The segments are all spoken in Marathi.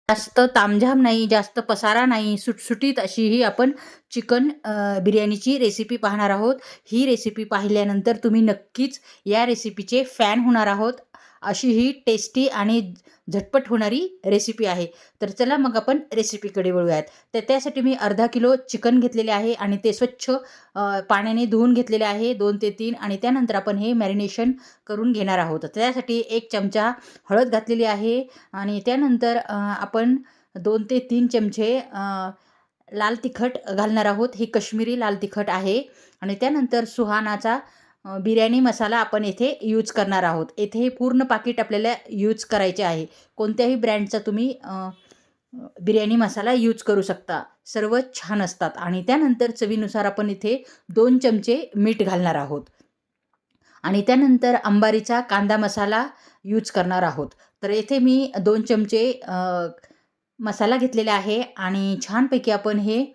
जास्त तामझाम नाही, जास्त पसारा नाही, सुटसुटीत अशी ही आपण चिकन बिर्याणीची रेसिपी पाहणार आहोत. ही रेसिपी पाहिल्यानंतर तुम्ही नक्कीच या रेसिपीचे फॅन होणार आहोत. अशी ही टेस्टी आणि झटपट होणारी रेसिपी आहे. तर चला मग आपण रेसिपीकडे वळूयात. तर त्यासाठी मी अर्धा किलो चिकन घेतलेले आहे आणि ते स्वच्छ पाण्याने धुवून घेतलेले आहे 2 ते 3 आणि त्यानंतर आपण हे मॅरिनेशन करून घेणार आहोत. त्यासाठी 1 चमचा हळद घातलेली आहे आणि त्यानंतर आपण 2 ते 3 चमचे लाल तिखट घालणार आहोत. हे कश्मीरी लाल तिखट आहे आणि त्यानंतर सुहानाचा बिर्याणी मसाला आपण येथे यूज करणार आहोत. येथे हे पूर्ण पाकीट आपल्याला यूज करायचे आहे. कोणत्याही ब्रँडचा तुम्ही बिर्याणी मसाला यूज करू शकता. सर्व छान असतात आणि त्यानंतर चवीनुसार आपण इथे 2 चमचे मीठ घालणार आहोत आणि त्यानंतर अंबारीचा कांदा मसाला यूज करणार आहोत. तर येथे मी 2 चमचे मसाला घेतलेला आहे आणि छानपैकी आपण हे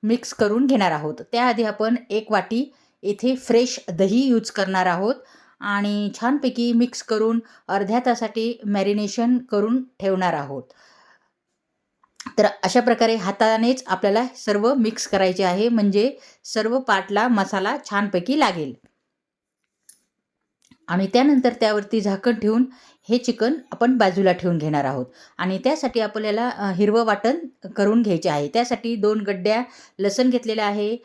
मिक्स करून घेणार आहोत. त्याआधी आपण 1 वाटी येथे फ्रेश दही यूज करणार आहोत आणि छानपैकी मिक्स करून अर्ध्या तासासाठी मॅरिनेशन करून ठेवणार आहोत. तर अशा प्रकारे हातानेच आपल्याला सर्व मिक्स करायचे आहे, म्हणजे सर्व पार्टला मसाला छानपैकी लागेल. आणि त्यानंतर त्यावरती झाकण ठेवून हे चिकन आपण बाजूला ठेवून घेणार आहोत आणि त्यासाठी आपल्याला हिरवं वाटण करून घ्यायचे आहे. त्यासाठी 2 गड्ड्या लसूण घेतलेला आहे,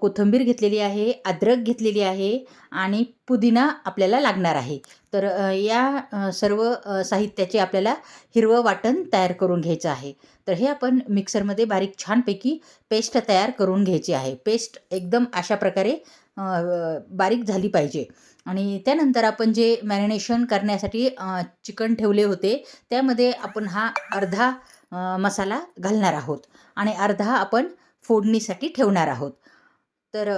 कोथिंबीर घेतलेली आहे, अद्रक घेतलेली आहे आणि पुदिना आपल्याला लागणार आहे. तर या सर्व साहित्याचे आपल्याला हिरवं वाटण तयार करून घ्यायचं आहे. तर हे आपण मिक्सरमध्ये बारीक छानपैकी पेस्ट तयार करून घ्यायची आहे. पेस्ट एकदम अशा प्रकारे बारीक झाली पाहिजे. आणि त्यानंतर आपण जे मॅरिनेशन करण्यासाठी चिकन ठेवले होते त्यामध्ये आपण हा अर्धा मसाला घालणार आहोत आणि अर्धा आपण फोडणीसाठी ठेवणार आहोत. तर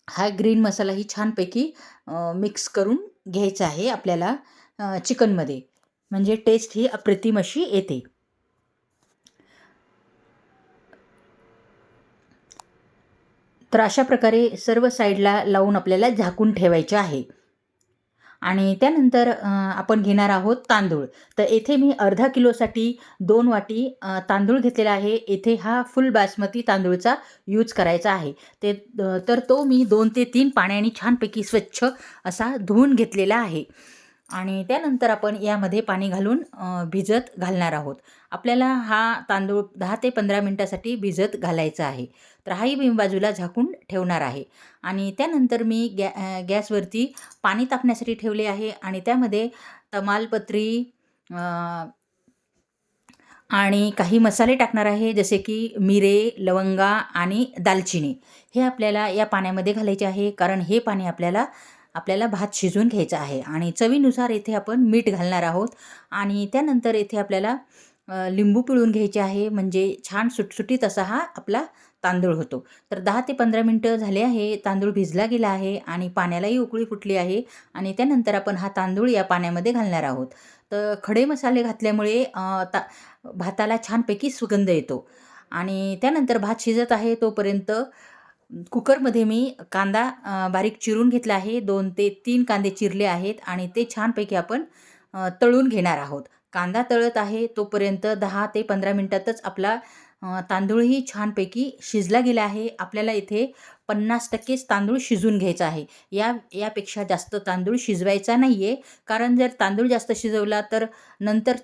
हा ग्रीन मसालाही छानपैकी मिक्स करून घ्यायचा आहे आपल्याला चिकनमध्ये, म्हणजे टेस्ट ही अप्रतिम अशी येते. तर अशा प्रकारे सर्व साईडला लावून आपल्याला झाकून ठेवायचे आहे आणि त्यानंतर आपण घेणार आहोत तांदूळ. तर येथे मी अर्धा किलोसाठी 2 वाटी तांदूळ घेतलेला आहे. येथे हा फुल बासमती तांदूळचा यूज करायचा आहे. तर तो मी 2 ते 3 पाण्याने छानपैकी स्वच्छ असा धुवून घेतलेला आहे आणि त्यानंतर आपण यामध्ये पाणी घालून भिजत घालणार आहोत. आपल्याला हा तांदूळ 10 ते 15 मिनिटासाठी भिजत घालायचा आहे. तर हाही मी बाजूला झाकून ठेवणार आहे आणि त्यानंतर मी गॅसवरती पाणी तापण्यासाठी ठेवले आहे आणि त्यामध्ये तमालपत्री आणि काही मसाले टाकणार आहे, जसे की मिरे, लवंगा आणि दालचिनी. हे आपल्याला या पाण्यामध्ये घालायचे आहे, कारण हे पाणी आपल्याला भात शिजवून घ्यायचा आहे आणि चवीनुसार येथे आपण मीठ घालणार आहोत आणि त्यानंतर येथे आपल्याला लिंबू पिळून घ्यायचे आहे, म्हणजे छान सुटसुटीत असा हा आपला तांदूळ होतो. तर 10 ते 15 मिनटं झाले आहे, तांदूळ भिजला गेला आहे आणि पाण्यालाही उकळी फुटली आहे आणि त्यानंतर आपण हा तांदूळ या पाण्यामध्ये घालणार आहोत. तर खडे मसाले घातल्यामुळे भाताला छानपैकी सुगंध येतो आणि त्यानंतर भात शिजत आहे तोपर्यंत कुकरमध्ये मी कांदा बारीक चिरून घेतला आहे. 2 ते 3 कांदे चिरले आहेत आणि ते छानपैकी आपण तळून घेणार आहोत. कांदा तळत आहे तोपर्यंत 10 ते 15 मिनिटातच आपला तांदूळही छानपैकी शिजला गेला आहे. आपल्याला इथे 50%च तांदूळ शिजून घ्यायचा आहे. यापेक्षा जास्त तांदूळ शिजवायचा नाही आहे, कारण जर तांदूळ जास्त शिजवला तर नंतर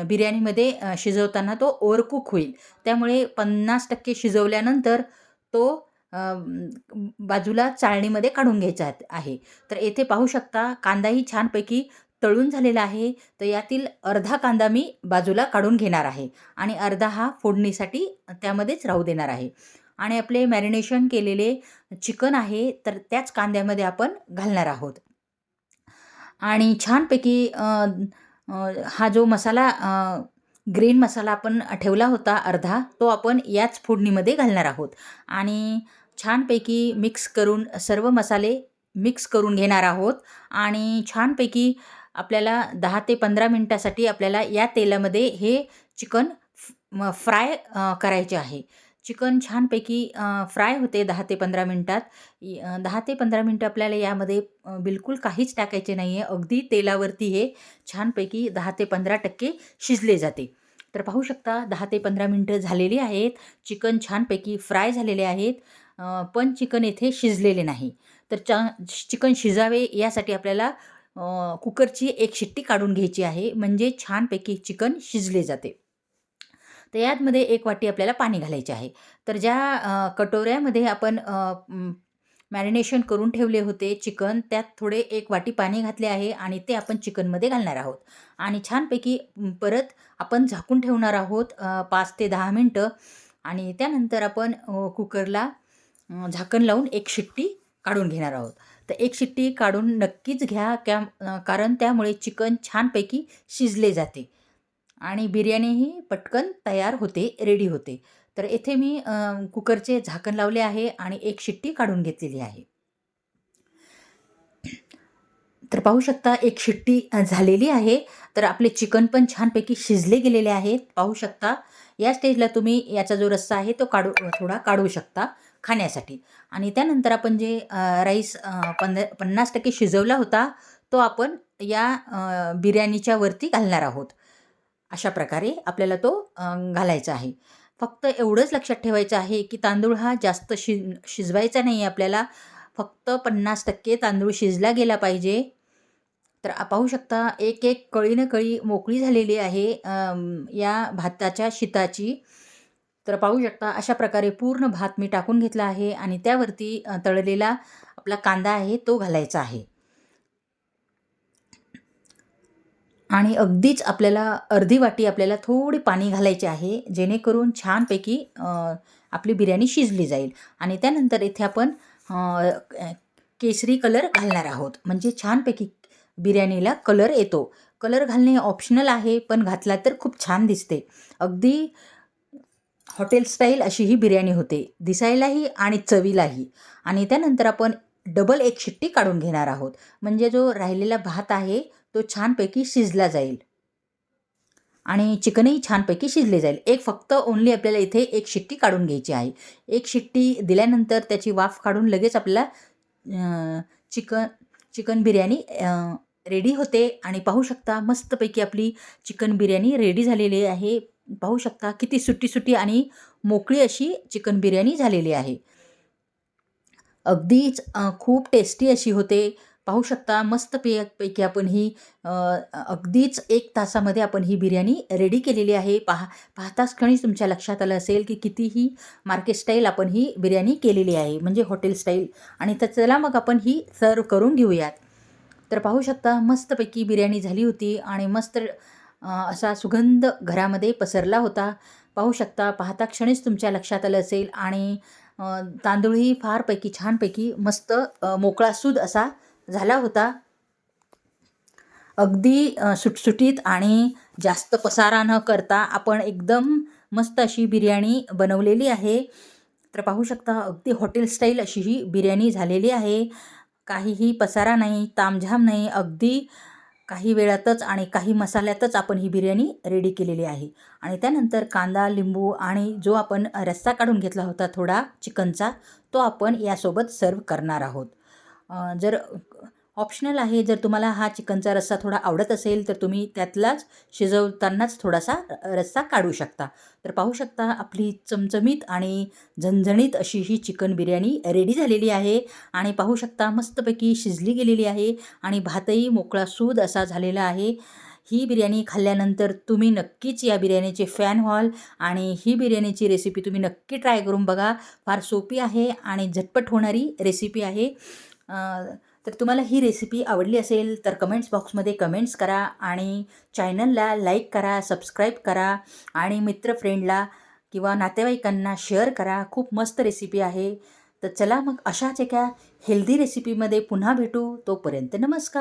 बिर्याणीमध्ये शिजवताना तो ओव्हरकुक होईल. त्यामुळे 50% शिजवल्यानंतर तो बाजूला चाळणीमध्ये काढून घ्यायचा आहे. तर येथे पाहू शकता कांदाही छानपैकी तळून झालेला आहे. तर यातील अर्धा कांदा मी बाजूला काढून घेणार आहे आणि अर्धा हा फोडणीसाठी त्यामध्येच राहू देणार आहे आणि आपले मॅरिनेशन केलेले चिकन आहे तर त्याच कांद्यामध्ये आपण घालणार आहोत आणि छानपैकी हा जो मसाला ग्रीन मसाला आपण ठेवला होता अर्धा, तो आपण याच फोडणीमध्ये घालणार आहोत आणि छानपैकी मिक्स करून सर्व मसाले मिक्स करून घेणार आहोत आणि छानपैकी आपल्याला 10 ते 15 मिनिटासाठी आपल्याला या तेलामध्ये हे चिकन फ्राय करायचे आहे. चिकन छानपैकी फ्राय होते 10 ते 15 मिनिटात. 10 ते 15 मिनिटं आपल्याला यामध्ये बिलकुल काहीच टाकायचे नाही आहे. अगदी तेलावरती हे छानपैकी 10 ते 15% शिजले जाते. तर पाहू शकता 10 ते 15 मिनिटं झालेली आहेत. चिकन छानपैकी फ्राय झालेले आहेत. पण चिकन येथे शिजलेले नाही. तर चिकन शिजावे यासाठी आपल्याला कुकरची एक शिट्टी काढून घ्यायची आहे. म्हणजे छानपैकी चिकन शिजले जाते. तर यामध्ये 1 वाटी आपल्याला पाणी घालायचे आहे. तर ज्या कटोऱ्यामध्ये आपण मॅरिनेशन करून ठेवले होते चिकन, त्यात थोडे 1 वाटी पाणी घातले आहे आणि ते आपण चिकनमध्ये घालणार आहोत. आणि छानपैकी परत आपण झाकून ठेवणार आहोत 5 ते 10 मिनिटं आणि त्यानंतर आपण कुकरला झाकण लावून 1 शिट्टी काढून घेणार आहोत. तर 1 शिट्टी काढून नक्कीच घ्या कारण त्यामुळे चिकन छानपैकी शिजले जाते आणि बिर्याणीही पटकन तयार होते, रेडी होते. तर येथे मी कुकरचे झाकण लावले आहे आणि 1 शिट्टी काढून घेतलेली आहे. तर पाहू शकता 1 शिट्टी झालेली आहे. तर आपले चिकन पण छानपैकी शिजले गेलेले आहेत. पाहू शकता. या स्टेजला तुम्ही याचा जो रस्सा आहे तो थोडा काढू शकता खाण्यासाठी. आणि त्यानंतर आपण जे राईस 50% शिजवला होता, तो आपण या बिर्याणीच्या वरती घालणार आहोत. अशा प्रकारे आपल्याला तो घालायचा आहे. फक्त एवढंच लक्षात ठेवायचं आहे, की तांदूळ हा जास्त शिजवायचा नाही आहे आपल्याला. फक्त 50% तांदूळ शिजला गेला पाहिजे. तर पाहू शकता एक कळीनं कळी मोकळी झालेली आहे या भाताच्या शीताची. तर पाहू शकता अशा प्रकारे पूर्ण भात मी टाकून घेतला आहे आणि त्यावरती तळलेला आपला कांदा आहे तो घालायचा आहे. आणि अगदीच आपल्याला अर्धी वाटी आपल्याला थोडी पाणी घालायचे आहे, जेणेकरून छानपैकी आपली बिर्याणी शिजली जाईल. आणि त्यानंतर इथे आपण केसरी कलर घालणार आहोत. म्हणजे छानपैकी बिर्याणीला कलर येतो. कलर घालणे ऑप्शनल आहे, पण घातला तर खूप छान दिसते. अगदी हॉटेल स्टाईल अशी ही बिर्याणी होते, दिसायलाही आणि चवीलाही. आणि त्यानंतर आपण डबल 1 शिट्टी काढून घेणार आहोत. म्हणजे जो राहिलेला भात आहे तो छानपैकी शिजला जाईल आणि चिकनही छानपैकी शिजले जाईल. फक्त ओन्ली आपल्याला इथे 1 शिट्टी काढून घ्यायची आहे. 1 शिट्टी दिल्यानंतर त्याची वाफ काढून लगेच आपल्याला चिकन बिर्याणी रेडी होते. आणि पाहू शकता मस्तपैकी आपली चिकन बिर्याणी रेडी झालेली आहे. पाहू शकता किती सुटी आणि मोकळी अशी चिकन बिर्याणी झालेली आहे. अगदीच खूप टेस्टी अशी होते. पाहू शकता मस्त पैकी आपण ही अगदीच 1 तासामध्ये आपण ही बिर्याणी रेडी केलेली आहे. पाहताच क्षणीच तुमच्या लक्षात आलं असेल की कितीही मार्केट स्टाईल आपण ही बिर्याणी केलेली आहे, म्हणजे हॉटेल स्टाईल. आणि तर चला मग आपण ही सर्व करून घेऊयात. तर पाहू शकता मस्तपैकी बिर्याणी झाली होती आणि मस्त असा सुगंध घरामध्ये पसरला होता. पाहू शकता पाहता क्षणीच तुमच्या लक्षात आलं असेल. आणि तांदूळही फारपैकी छानपैकी मस्त मोकळासूद असा झाला होता. अगदी सुटसुटीत आणि जास्त पसारा न करता आपण एकदम मस्त अशी बिर्याणी बनवलेली आहे. तर पाहू शकता अगदी हॉटेल स्टाईल अशी ही बिर्याणी झालेली आहे. काहीही पसारा नाही, तामझाम नाही. अगदी काही वेळातच आणि काही मसाल्यातच आपण ही बिर्याणी रेडी केलेली आहे. आणि त्यानंतर कांदा, लिंबू आणि जो आपण रस्सा काढून घेतला होता थोडा चिकनचा, तो आपण यासोबत सर्व करणार आहोत. जर ऑप्शनल आहे, जर तुम्हाला हा चिकनचा रस्सा थोडा आवडत असेल तर तुम्ही त्यातलाच शिजवतानाच थोडासा रस्सा काढू शकता. तर पाहू शकता आपली चमचमीत आणि झणझणीत अशी ही चिकन बिर्याणी रेडी झालेली आहे. आणि पाहू शकता मस्तपैकी शिजली गेलेली आहे आणि भातही मोकळासूद असा झालेला आहे. ही बिर्याणी खाल्ल्यानंतर तुम्ही नक्कीच या बिर्याणीचे फॅन व्हाल आणि ही बिर्याणीची रेसिपी तुम्ही नक्की ट्राय करून बघा. फार सोपी आहे आणि झटपट होणारी रेसिपी आहे. तर तुम्हाला ही रेसिपी आवडली असेल तर कमेंट्स बॉक्समध्ये कमेंट्स करा आणि चॅनलला लाईक करा, सबस्क्राईब करा आणि मित्र फ्रेंडला किंवा नातेवाईकांना शेअर करा. खूप मस्त रेसिपी आहे. तर चला मग अशाच एका हेल्दी रेसिपीमध्ये पुन्हा भेटू. तोपर्यंत नमस्कार.